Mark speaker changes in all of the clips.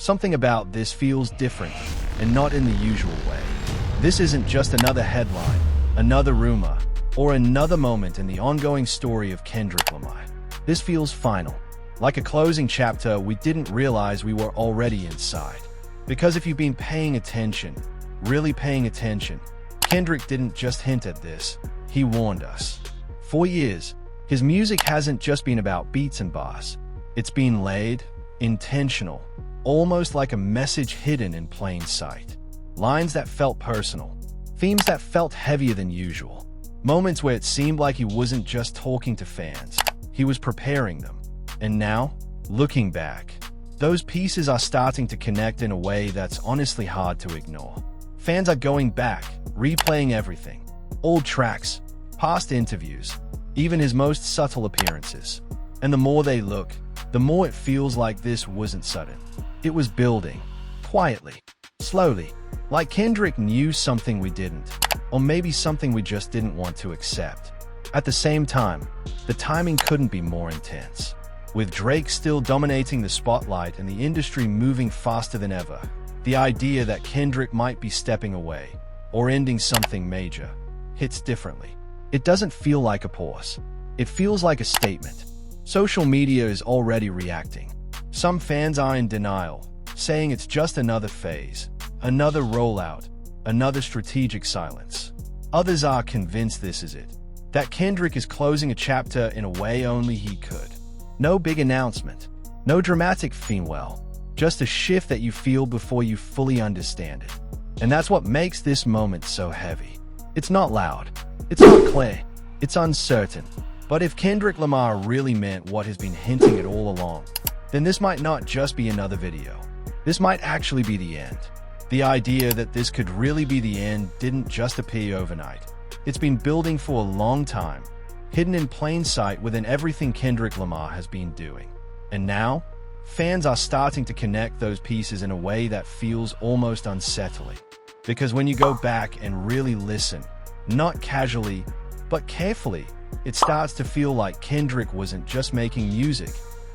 Speaker 1: Something about this feels different, and not in the usual way. This isn't just another headline, another rumor, or another moment in the ongoing story of Kendrick Lamar. This feels final, like a closing chapter we didn't realize we were already inside. Because if you've been paying attention, really paying attention, Kendrick didn't just hint at this, he warned us. For years, his music hasn't just been about beats and bars. It's been laid, intentional, almost like a message hidden in plain sight. Lines that felt personal, themes that felt heavier than usual, moments where it seemed like he wasn't just talking to fans, he was preparing them. And now, looking back, those pieces are starting to connect in a way that's honestly hard to ignore. Fans are going back, replaying everything. Old tracks, past interviews, even his most subtle appearances. And the more they look, the more it feels like this wasn't sudden. It was building, quietly, slowly, like Kendrick knew something we didn't, or maybe something we just didn't want to accept. At the same time, the timing couldn't be more intense. With Drake still dominating the spotlight and the industry moving faster than ever, the idea that Kendrick might be stepping away, or ending something major, hits differently. It doesn't feel like a pause. It feels like a statement. Social media is already reacting. Some fans are in denial, saying it's just another phase, another rollout, another strategic silence. Others are convinced this is it, that Kendrick is closing a chapter in a way only he could. No big announcement, no dramatic farewell, just a shift that you feel before you fully understand it. And that's what makes this moment so heavy. It's not loud, it's not clear, it's uncertain. But if Kendrick Lamar really meant what has been hinting at all along, then this might not just be another video. This might actually be the end. The idea that this could really be the end didn't just appear overnight. It's been building for a long time, hidden in plain sight within everything Kendrick Lamar has been doing. And now, fans are starting to connect those pieces in a way that feels almost unsettling. Because when you go back and really listen, not casually, but carefully, it starts to feel like Kendrick wasn't just making music,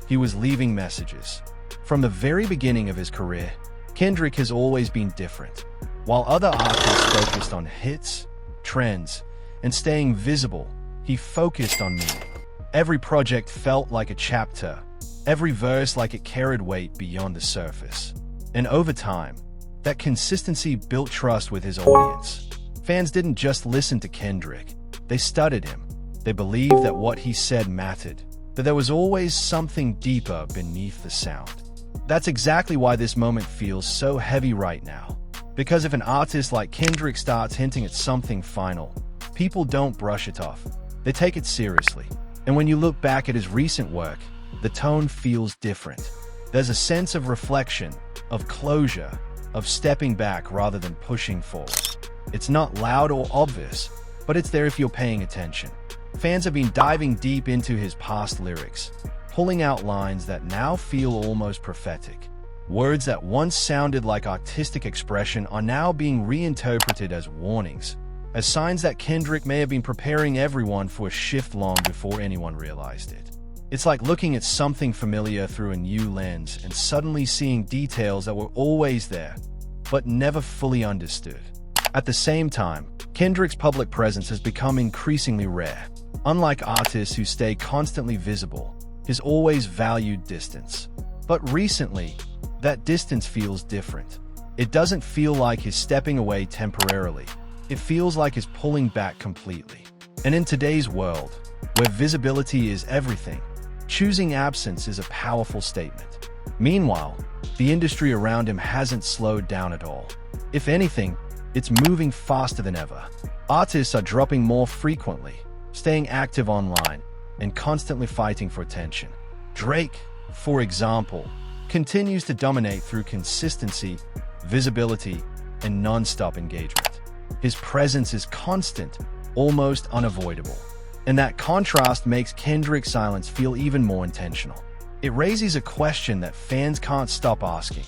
Speaker 1: he was leaving messages. From the very beginning of his career, Kendrick has always been different. While other artists focused on hits, trends, and staying visible, he focused on meaning. Every project felt like a chapter, every verse like it carried weight beyond the surface. And over time, that consistency built trust with his audience. Fans didn't just listen to Kendrick, they studied him. They believed that what he said mattered, that there was always something deeper beneath the sound. That's exactly why this moment feels so heavy right now. Because if an artist like Kendrick starts hinting at something final, people don't brush it off. They take it seriously. And when you look back at his recent work, the tone feels different. There's a sense of reflection, of closure, of stepping back rather than pushing forward. It's not loud or obvious, but it's there if you're paying attention. Fans have been diving deep into his past lyrics, pulling out lines that now feel almost prophetic. Words that once sounded like artistic expression are now being reinterpreted as warnings, as signs that Kendrick may have been preparing everyone for a shift long before anyone realized it. It's like looking at something familiar through a new lens and suddenly seeing details that were always there, but never fully understood. At the same time, Kendrick's public presence has become increasingly rare. Unlike artists who stay constantly visible, he's always valued distance. But recently, that distance feels different. It doesn't feel like he's stepping away temporarily. It feels like he's pulling back completely. And in today's world, where visibility is everything, choosing absence is a powerful statement. Meanwhile, the industry around him hasn't slowed down at all. If anything, it's moving faster than ever. Artists are dropping more frequently, staying active online, and constantly fighting for attention. Drake, for example, continues to dominate through consistency, visibility, and non-stop engagement. His presence is constant, almost unavoidable. And that contrast makes Kendrick's silence feel even more intentional. It raises a question that fans can't stop asking.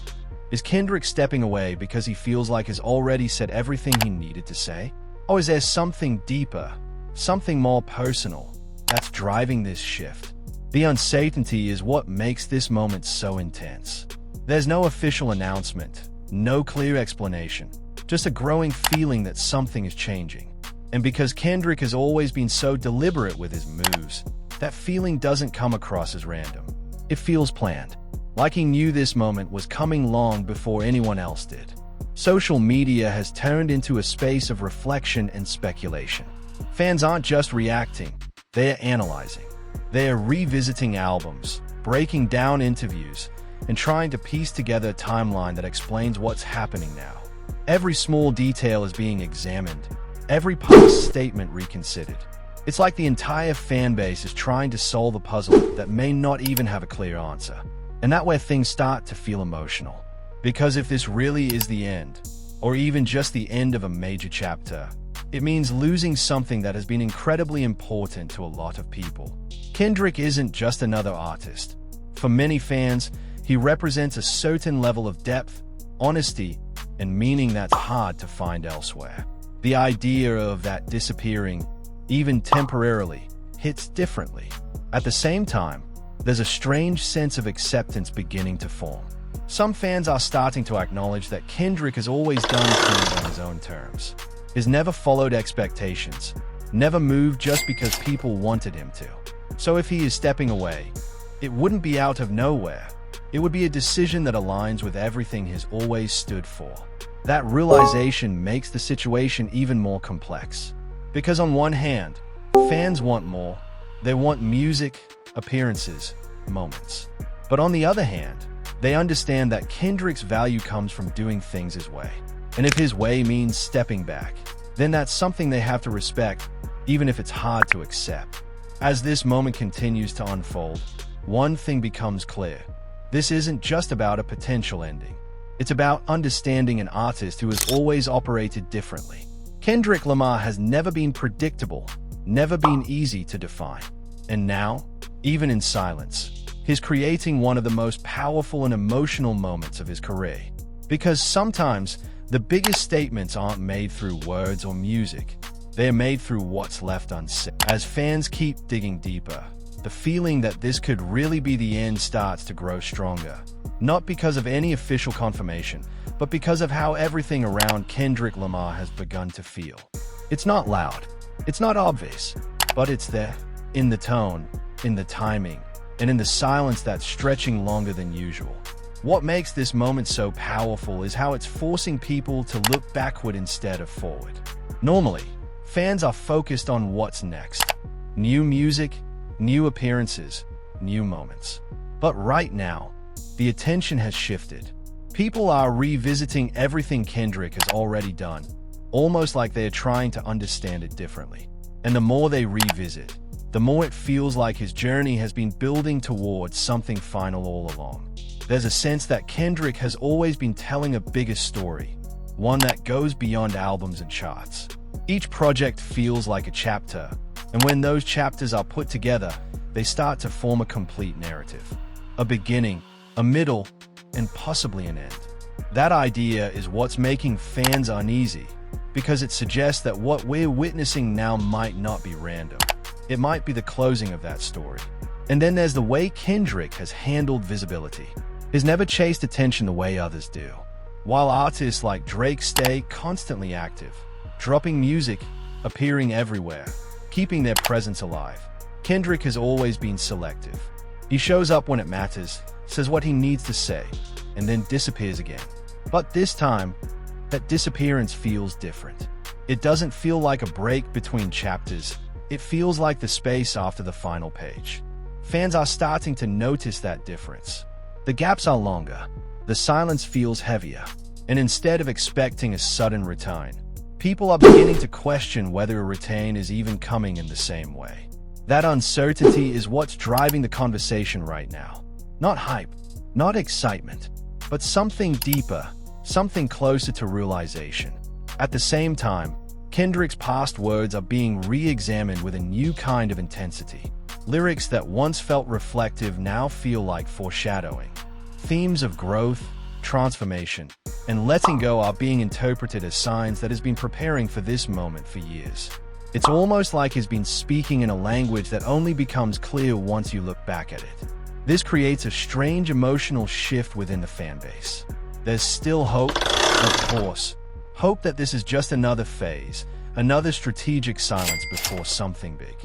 Speaker 1: Is Kendrick stepping away because he feels like he's already said everything he needed to say? Or is there something deeper, something more personal, that's driving this shift? The uncertainty is what makes this moment so intense. There's no official announcement, no clear explanation, just a growing feeling that something is changing. And because Kendrick has always been so deliberate with his moves, that feeling doesn't come across as random. It feels planned, like he knew this moment was coming long before anyone else did. Social media has turned into a space of reflection and speculation. Fans aren't just reacting, they're analyzing. They're revisiting albums, breaking down interviews, and trying to piece together a timeline that explains what's happening now. Every small detail is being examined, every past statement reconsidered. It's like the entire fan base is trying to solve a puzzle that may not even have a clear answer. And that's where things start to feel emotional. Because if this really is the end, or even just the end of a major chapter, it means losing something that has been incredibly important to a lot of people. Kendrick isn't just another artist. For many fans, he represents a certain level of depth, honesty, and meaning that's hard to find elsewhere. The idea of that disappearing, even temporarily, hits differently. At the same time, there's a strange sense of acceptance beginning to form. Some fans are starting to acknowledge that Kendrick has always done things on his own terms. He's never followed expectations, never moved just because people wanted him to. So if he is stepping away, it wouldn't be out of nowhere. It would be a decision that aligns with everything he's always stood for. That realization makes the situation even more complex. Because on one hand, fans want more. They want music, appearances, moments. But on the other hand, they understand that Kendrick's value comes from doing things his way. And if his way means stepping back, then that's something they have to respect, even if it's hard to accept. As this moment continues to unfold, one thing becomes clear. This isn't just about a potential ending. It's about understanding an artist who has always operated differently. Kendrick Lamar has never been predictable, never been easy to define. And now, even in silence, he's creating one of the most powerful and emotional moments of his career. Because sometimes, the biggest statements aren't made through words or music. They're made through what's left unsaid. As fans keep digging deeper, the feeling that this could really be the end starts to grow stronger. Not because of any official confirmation, but because of how everything around Kendrick Lamar has begun to feel. It's not loud, it's not obvious, but it's there. In the tone, in the timing, and in the silence that's stretching longer than usual. What makes this moment so powerful is how it's forcing people to look backward instead of forward. Normally, fans are focused on what's next. New music, new appearances, new moments. But right now, the attention has shifted. People are revisiting everything Kendrick has already done, almost like they're trying to understand it differently. And the more they revisit, the more it feels like his journey has been building towards something final all along. There's a sense that Kendrick has always been telling a bigger story, one that goes beyond albums and charts. Each project feels like a chapter, and when those chapters are put together, they start to form a complete narrative. A beginning, a middle, and possibly an end. That idea is what's making fans uneasy, because it suggests that what we're witnessing now might not be random. It might be the closing of that story. And then there's the way Kendrick has handled visibility. He's never chased attention the way others do. While artists like Drake stay constantly active, dropping music, appearing everywhere, keeping their presence alive, Kendrick has always been selective. He shows up when it matters, says what he needs to say, and then disappears again. But this time, that disappearance feels different. It doesn't feel like a break between chapters. It feels like the space after the final page. Fans are starting to notice that difference. The gaps are longer, the silence feels heavier, and instead of expecting a sudden return, people are beginning to question whether a return is even coming in the same way. That uncertainty is what's driving the conversation right now. Not hype, not excitement, but something deeper, something closer to realization. At the same time, Kendrick's past words are being re-examined with a new kind of intensity. Lyrics that once felt reflective now feel like foreshadowing. Themes of growth, transformation, and letting go are being interpreted as signs that he's been preparing for this moment for years. It's almost like he's been speaking in a language that only becomes clear once you look back at it. This creates a strange emotional shift within the fanbase. There's still hope, of course. Hope that this is just another phase, another strategic silence before something big.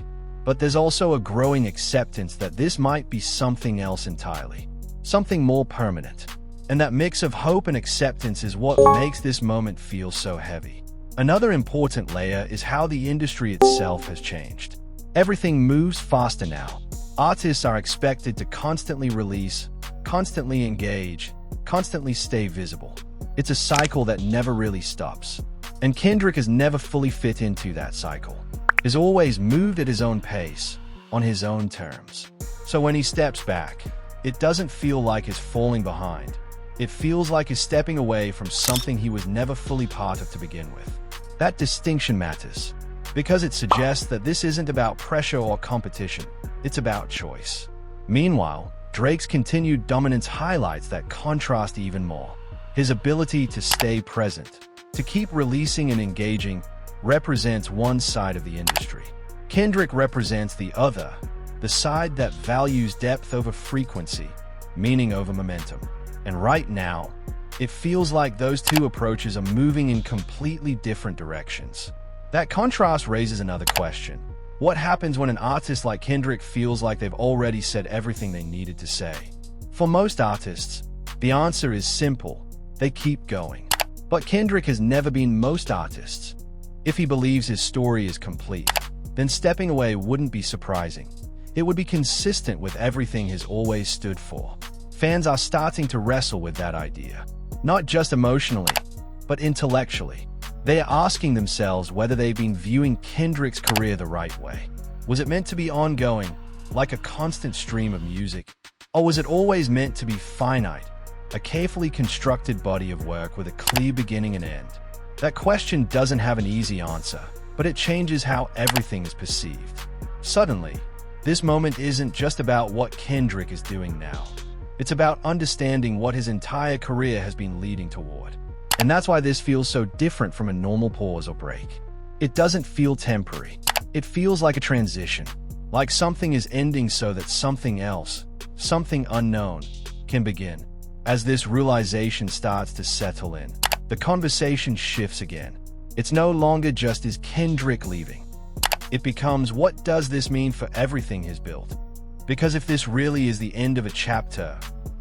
Speaker 1: But there's also a growing acceptance that this might be something else entirely, something more permanent. And that mix of hope and acceptance is what makes this moment feel so heavy. Another important layer is how the industry itself has changed. Everything moves faster now. Artists are expected to constantly release, constantly engage, constantly stay visible. It's a cycle that never really stops. And Kendrick has never fully fit into that cycle. He's always moved at his own pace, on his own terms. So when he steps back, it doesn't feel like he's falling behind. It feels like he's stepping away from something he was never fully part of to begin with. That distinction matters, because it suggests that this isn't about pressure or competition, it's about choice. Meanwhile, Drake's continued dominance highlights that contrast even more. His ability to stay present, to keep releasing and engaging, represents one side of the industry. Kendrick represents the other, the side that values depth over frequency, meaning over momentum. And right now, it feels like those two approaches are moving in completely different directions. That contrast raises another question. What happens when an artist like Kendrick feels like they've already said everything they needed to say? For most artists, the answer is simple. They keep going. But Kendrick has never been most artists. If he believes his story is complete, then stepping away wouldn't be surprising. It would be consistent with everything he's always stood for. Fans are starting to wrestle with that idea, not just emotionally, but intellectually. They are asking themselves whether they've been viewing Kendrick's career the right way. Was it meant to be ongoing, like a constant stream of music? Or was it always meant to be finite, a carefully constructed body of work with a clear beginning and end? That question doesn't have an easy answer, but it changes how everything is perceived. Suddenly, this moment isn't just about what Kendrick is doing now. It's about understanding what his entire career has been leading toward. And that's why this feels so different from a normal pause or break. It doesn't feel temporary. It feels like a transition, like something is ending so that something else, something unknown, can begin. As this realization starts to settle in, the conversation shifts again. It's no longer just is Kendrick leaving. It becomes, what does this mean for everything he's built? Because if this really is the end of a chapter,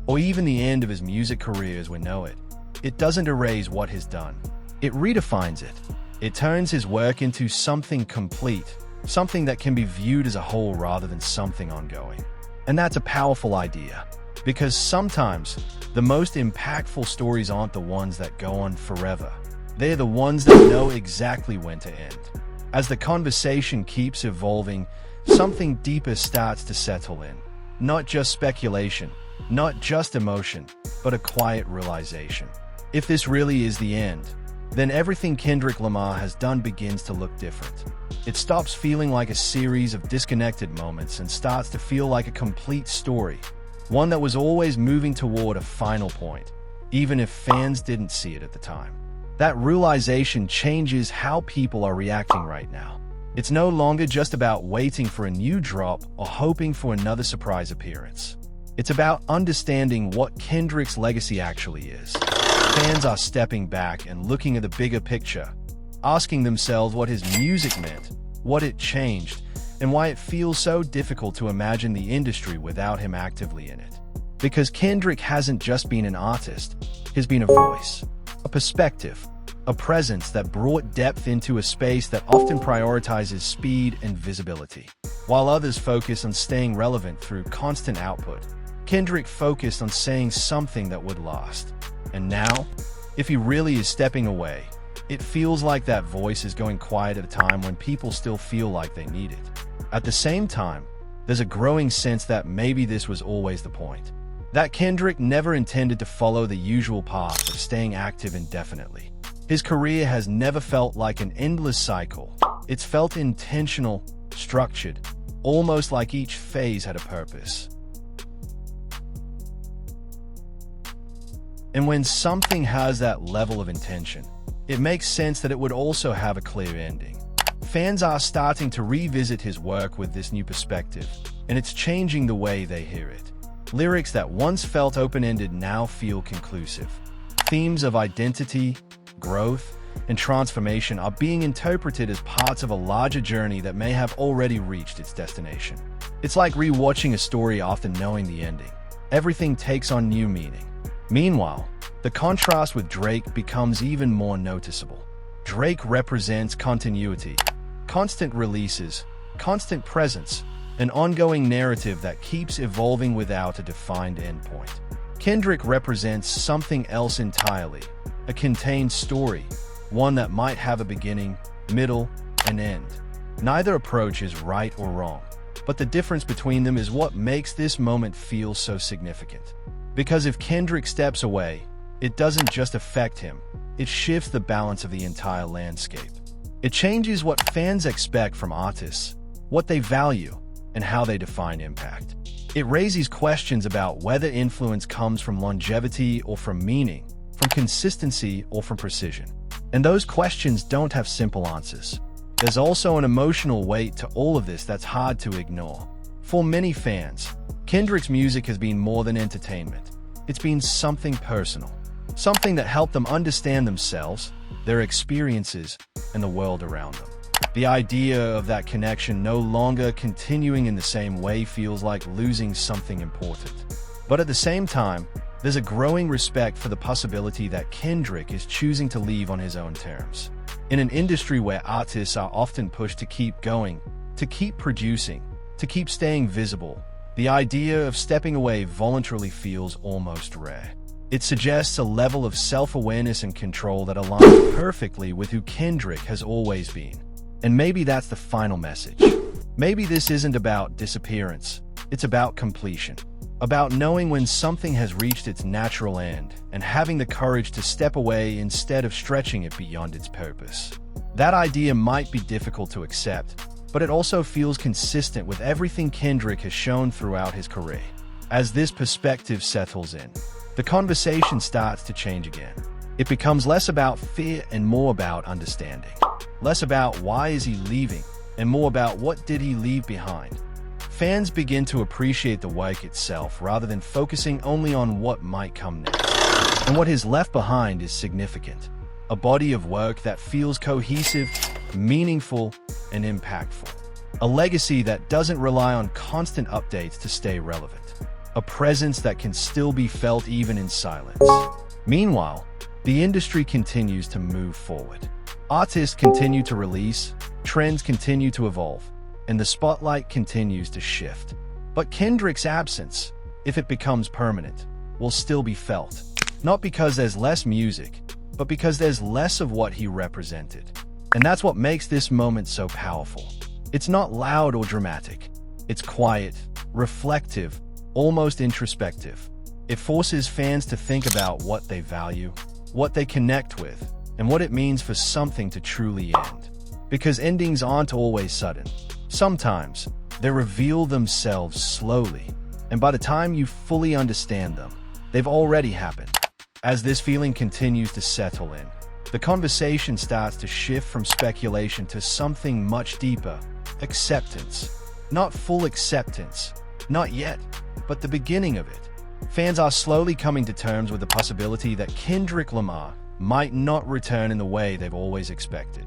Speaker 1: or even the end of his music career as we know it, it doesn't erase what he's done. It redefines it. It turns his work into something complete, something that can be viewed as a whole rather than something ongoing. And that's a powerful idea, because sometimes the most impactful stories aren't the ones that go on forever. They're the ones that know exactly when to end. As the conversation keeps evolving, something deeper starts to settle in. Not just speculation, not just emotion, but a quiet realization. If this really is the end, then everything Kendrick Lamar has done begins to look different. It stops feeling like a series of disconnected moments and starts to feel like a complete story, one that was always moving toward a final point, even if fans didn't see it at the time. That realization changes how people are reacting right now. It's no longer just about waiting for a new drop or hoping for another surprise appearance. It's about understanding what Kendrick's legacy actually is. Fans are stepping back and looking at the bigger picture, asking themselves what his music meant, what it changed, and why it feels so difficult to imagine the industry without him actively in it. Because Kendrick hasn't just been an artist, he's been a voice, a perspective, a presence that brought depth into a space that often prioritizes speed and visibility. While others focus on staying relevant through constant output, Kendrick focused on saying something that would last. And now, if he really is stepping away, it feels like that voice is going quiet at a time when people still feel like they need it. At the same time, there's a growing sense that maybe this was always the point. That Kendrick never intended to follow the usual path of staying active indefinitely. His career has never felt like an endless cycle. It's felt intentional, structured, almost like each phase had a purpose. And when something has that level of intention, it makes sense that it would also have a clear ending. Fans are starting to revisit his work with this new perspective, and it's changing the way they hear it. Lyrics that once felt open-ended now feel conclusive. Themes of identity, growth, and transformation are being interpreted as parts of a larger journey that may have already reached its destination. It's like rewatching a story after knowing the ending. Everything takes on new meaning. Meanwhile, the contrast with Drake becomes even more noticeable. Drake represents continuity, constant releases, constant presence, an ongoing narrative that keeps evolving without a defined endpoint. Kendrick represents something else entirely, a contained story, one that might have a beginning, middle, and end. Neither approach is right or wrong, but the difference between them is what makes this moment feel so significant. Because if Kendrick steps away, it doesn't just affect him, it shifts the balance of the entire landscape. It changes what fans expect from artists, what they value, and how they define impact. It raises questions about whether influence comes from longevity or from meaning, from consistency or from precision. And those questions don't have simple answers. There's also an emotional weight to all of this that's hard to ignore. For many fans, Kendrick's music has been more than entertainment. It's been something personal, something that helped them understand themselves, their experiences, and the world around them. The idea of that connection no longer continuing in the same way feels like losing something important. But at the same time, there's a growing respect for the possibility that Kendrick is choosing to leave on his own terms. In an industry where artists are often pushed to keep going, to keep producing, to keep staying visible, the idea of stepping away voluntarily feels almost rare. It suggests a level of self-awareness and control that aligns perfectly with who Kendrick has always been. And maybe that's the final message. Maybe this isn't about disappearance, it's about completion. About knowing when something has reached its natural end and having the courage to step away instead of stretching it beyond its purpose. That idea might be difficult to accept, but it also feels consistent with everything Kendrick has shown throughout his career. As this perspective settles in, the conversation starts to change again. It becomes less about fear and more about understanding. Less about why is he leaving and more about what did he leave behind. Fans begin to appreciate the work itself rather than focusing only on what might come next. And what is left behind is significant. A body of work that feels cohesive, meaningful, and impactful. A legacy that doesn't rely on constant updates to stay relevant. A presence that can still be felt even in silence. Meanwhile, the industry continues to move forward. Artists continue to release, trends continue to evolve, and the spotlight continues to shift. But Kendrick's absence, if it becomes permanent, will still be felt. Not because there's less music, but because there's less of what he represented. And that's what makes this moment so powerful. It's not loud or dramatic. It's quiet, reflective, almost introspective. It forces fans to think about what they value, what they connect with, and what it means for something to truly end. Because endings aren't always sudden. Sometimes, they reveal themselves slowly, and by the time you fully understand them, they've already happened. As this feeling continues to settle in, the conversation starts to shift from speculation to something much deeper: acceptance. Not full acceptance, not yet, but the beginning of it. Fans are slowly coming to terms with the possibility that Kendrick Lamar might not return in the way they've always expected.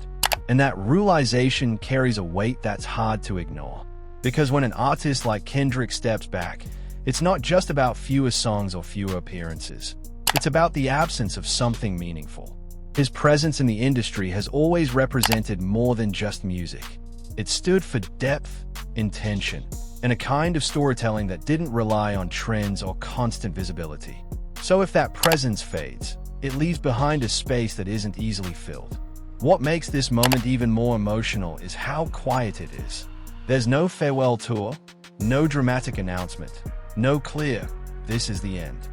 Speaker 1: And that realization carries a weight that's hard to ignore. Because when an artist like Kendrick steps back, it's not just about fewer songs or fewer appearances. It's about the absence of something meaningful. His presence in the industry has always represented more than just music. It stood for depth, intention, and a kind of storytelling that didn't rely on trends or constant visibility. So if that presence fades, it leaves behind a space that isn't easily filled. What makes this moment even more emotional is how quiet it is. There's no farewell tour, no dramatic announcement, no clear, "this is the end."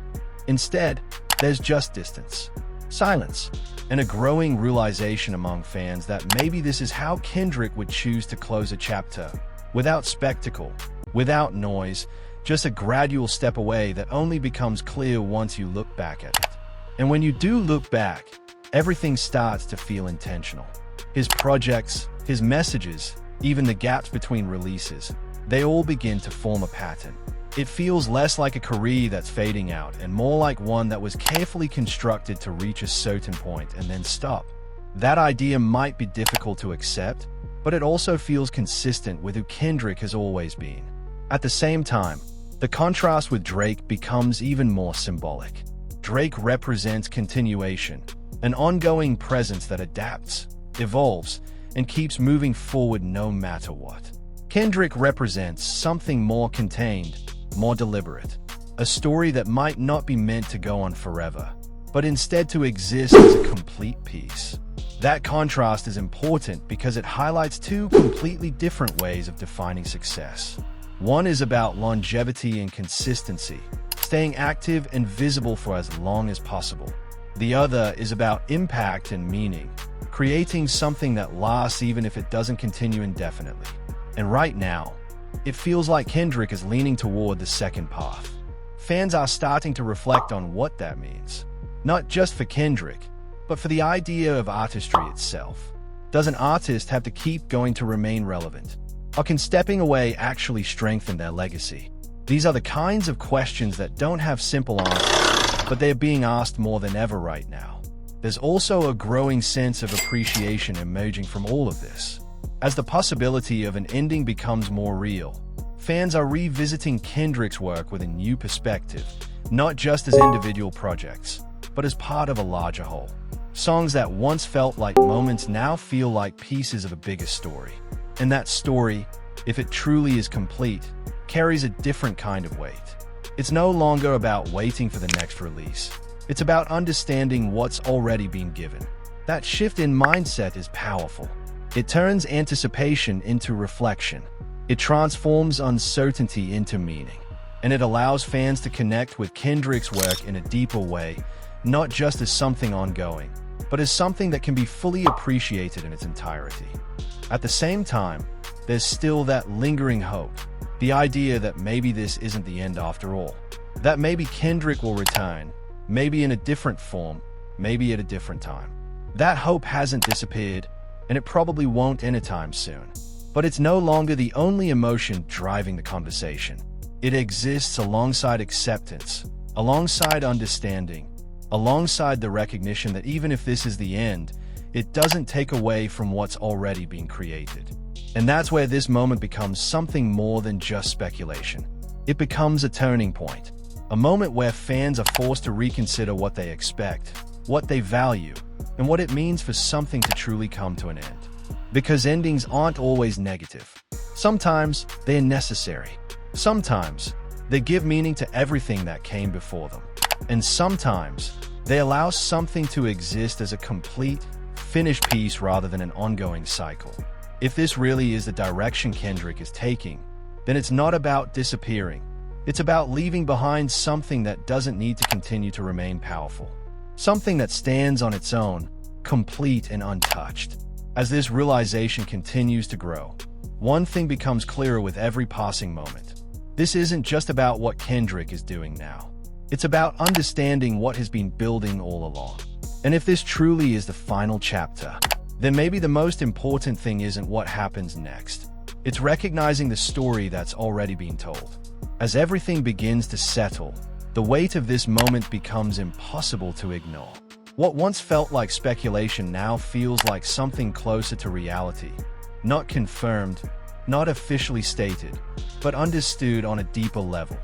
Speaker 1: Instead, there's just distance, silence, and a growing realization among fans that maybe this is how Kendrick would choose to close a chapter, without spectacle, without noise, just a gradual step away that only becomes clear once you look back at it. And when you do look back, everything starts to feel intentional. His projects, his messages, even the gaps between releases, they all begin to form a pattern. It feels less like a career that's fading out and more like one that was carefully constructed to reach a certain point and then stop. That idea might be difficult to accept, but it also feels consistent with who Kendrick has always been. At the same time, the contrast with Drake becomes even more symbolic. Drake represents continuation, an ongoing presence that adapts, evolves, and keeps moving forward no matter what. Kendrick represents something more contained, more deliberate, a story that might not be meant to go on forever, but instead to exist as a complete piece. That contrast is important because it highlights two completely different ways of defining success. One is about longevity and consistency, staying active and visible for as long as possible. The other is about impact and meaning, creating something that lasts even if it doesn't continue indefinitely. And right now, it feels like Kendrick is leaning toward the second path. Fans are starting to reflect on what that means, not just for Kendrick, but for the idea of artistry itself. Does an artist have to keep going to remain relevant? Or can stepping away actually strengthen their legacy? These are the kinds of questions that don't have simple answers, but they're being asked more than ever right now. There's also a growing sense of appreciation emerging from all of this. As the possibility of an ending becomes more real, fans are revisiting Kendrick's work with a new perspective, not just as individual projects, but as part of a larger whole. Songs that once felt like moments now feel like pieces of a bigger story. And that story, if it truly is complete, carries a different kind of weight. It's no longer about waiting for the next release. It's about understanding what's already been given. That shift in mindset is powerful. It turns anticipation into reflection. It transforms uncertainty into meaning. And it allows fans to connect with Kendrick's work in a deeper way, not just as something ongoing, but as something that can be fully appreciated in its entirety. At the same time, there's still that lingering hope, the idea that maybe this isn't the end after all, that maybe Kendrick will return, maybe in a different form, maybe at a different time. That hope hasn't disappeared, and it probably won't anytime soon. But it's no longer the only emotion driving the conversation. It exists alongside acceptance, alongside understanding, alongside the recognition that even if this is the end, it doesn't take away from what's already been created. And that's where this moment becomes something more than just speculation. It becomes a turning point, a moment where fans are forced to reconsider what they expect, what they value, and what it means for something to truly come to an end. Because endings aren't always negative. Sometimes they're necessary. Sometimes they give meaning to everything that came before them. And sometimes they allow something to exist as a complete, finished piece rather than an ongoing cycle. If this really is the direction Kendrick is taking, then it's not about disappearing. It's about leaving behind something that doesn't need to continue to remain powerful. Something that stands on its own, complete and untouched. As this realization continues to grow, one thing becomes clearer with every passing moment. This isn't just about what Kendrick is doing now. It's about understanding what has been building all along. And if this truly is the final chapter, then maybe the most important thing isn't what happens next. It's recognizing the story that's already been told. As everything begins to settle, the weight of this moment becomes impossible to ignore. What once felt like speculation now feels like something closer to reality. Not confirmed, not officially stated, but understood on a deeper level.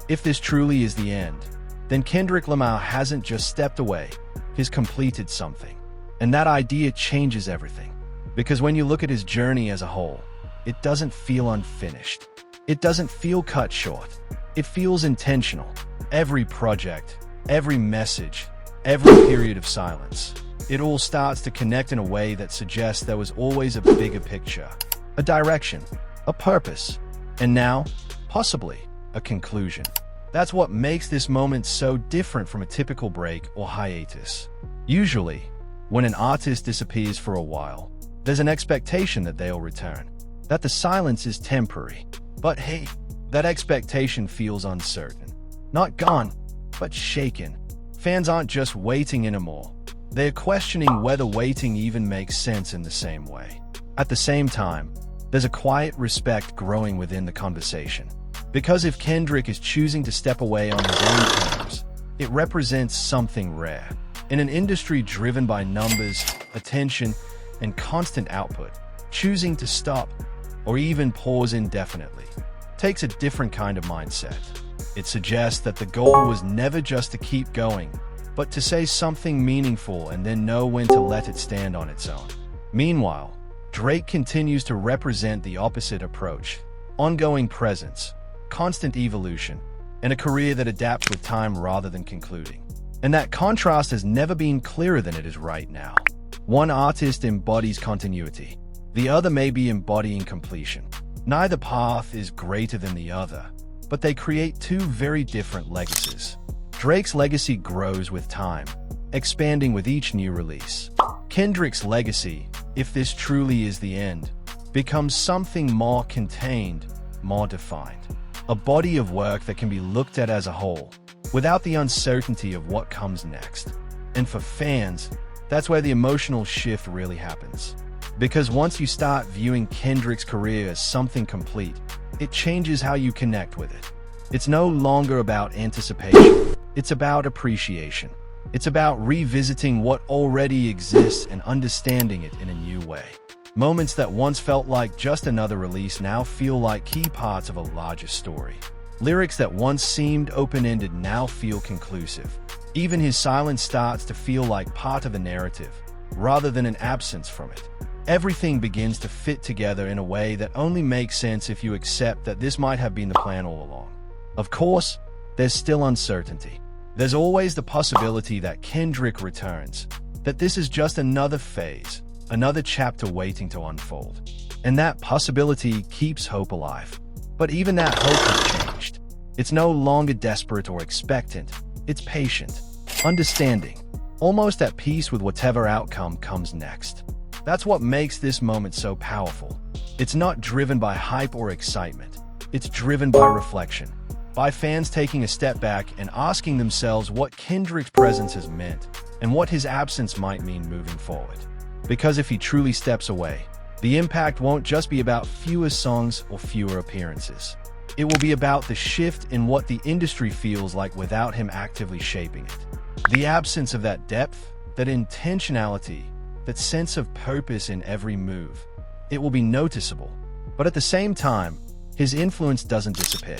Speaker 1: If this truly is the end, then Kendrick Lamar hasn't just stepped away, he's completed something. And that idea changes everything. Because when you look at his journey as a whole, it doesn't feel unfinished. It doesn't feel cut short. It feels intentional. Every project, every message, every period of silence, it all starts to connect in a way that suggests there was always a bigger picture, a direction, a purpose, and now, possibly, a conclusion. That's what makes this moment so different from a typical break or hiatus. Usually, when an artist disappears for a while, there's an expectation that they'll return, that the silence is temporary. But hey, that expectation feels uncertain. Not gone, but shaken. Fans aren't just waiting anymore. They're questioning whether waiting even makes sense in the same way. At the same time, there's a quiet respect growing within the conversation. Because if Kendrick is choosing to step away on his own terms, it represents something rare. In an industry driven by numbers, attention, and constant output, choosing to stop or even pause indefinitely takes a different kind of mindset. It suggests that the goal was never just to keep going, but to say something meaningful and then know when to let it stand on its own. Meanwhile, Drake continues to represent the opposite approach: ongoing presence, constant evolution, and a career that adapts with time rather than concluding. And that contrast has never been clearer than it is right now. One artist embodies continuity, the other may be embodying completion. Neither path is greater than the other, but they create two very different legacies. Drake's legacy grows with time, expanding with each new release. Kendrick's legacy, if this truly is the end, becomes something more contained, more defined. A body of work that can be looked at as a whole, without the uncertainty of what comes next. And for fans, that's where the emotional shift really happens. Because once you start viewing Kendrick's career as something complete, it changes how you connect with it. It's no longer about anticipation, it's about appreciation. It's about revisiting what already exists and understanding it in a new way. Moments that once felt like just another release now feel like key parts of a larger story. Lyrics that once seemed open-ended now feel conclusive. Even his silence starts to feel like part of a narrative, rather than an absence from it. Everything begins to fit together in a way that only makes sense if you accept that this might have been the plan all along. Of course, there's still uncertainty. There's always the possibility that Kendrick returns, that this is just another phase, another chapter waiting to unfold. And that possibility keeps hope alive. But even that hope has changed. It's no longer desperate or expectant. It's patient, understanding, almost at peace with whatever outcome comes next. That's what makes this moment so powerful. It's not driven by hype or excitement. It's driven by reflection, by fans taking a step back and asking themselves what Kendrick's presence has meant and what his absence might mean moving forward. Because if he truly steps away, the impact won't just be about fewer songs or fewer appearances. It will be about the shift in what the industry feels like without him actively shaping it. The absence of that depth, that intentionality, that sense of purpose in every move. It will be noticeable, but at the same time, his influence doesn't disappear.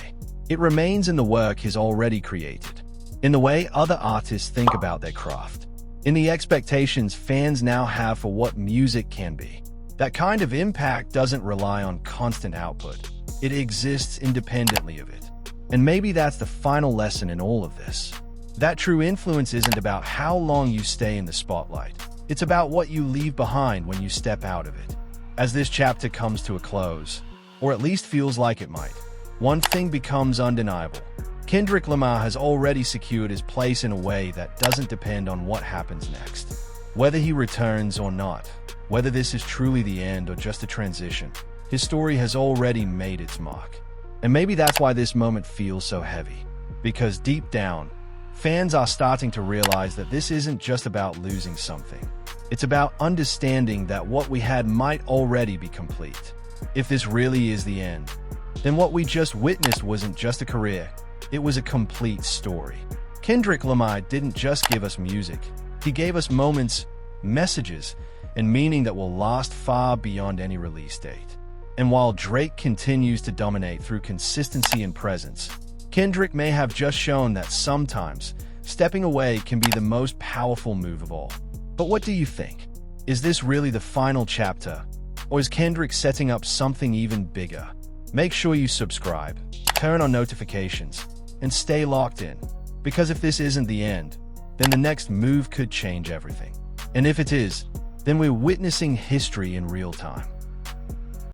Speaker 1: It remains in the work he's already created, in the way other artists think about their craft, in the expectations fans now have for what music can be. That kind of impact doesn't rely on constant output. It exists independently of it. And maybe that's the final lesson in all of this. That true influence isn't about how long you stay in the spotlight. It's about what you leave behind when you step out of it. As this chapter comes to a close, or at least feels like it might, one thing becomes undeniable. Kendrick Lamar has already secured his place in a way that doesn't depend on what happens next. Whether he returns or not, whether this is truly the end or just a transition, his story has already made its mark. And maybe that's why this moment feels so heavy. Because deep down, fans are starting to realize that this isn't just about losing something. It's about understanding that what we had might already be complete. If this really is the end, then what we just witnessed wasn't just a career, it was a complete story. Kendrick Lamar didn't just give us music, he gave us moments, messages, and meaning that will last far beyond any release date. And while Drake continues to dominate through consistency and presence, Kendrick may have just shown that sometimes stepping away can be the most powerful move of all. But what do you think? Is this really the final chapter? Or is Kendrick setting up something even bigger? Make sure you subscribe, turn on notifications, and stay locked in. Because if this isn't the end, then the next move could change everything. And if it is, then we're witnessing history in real time.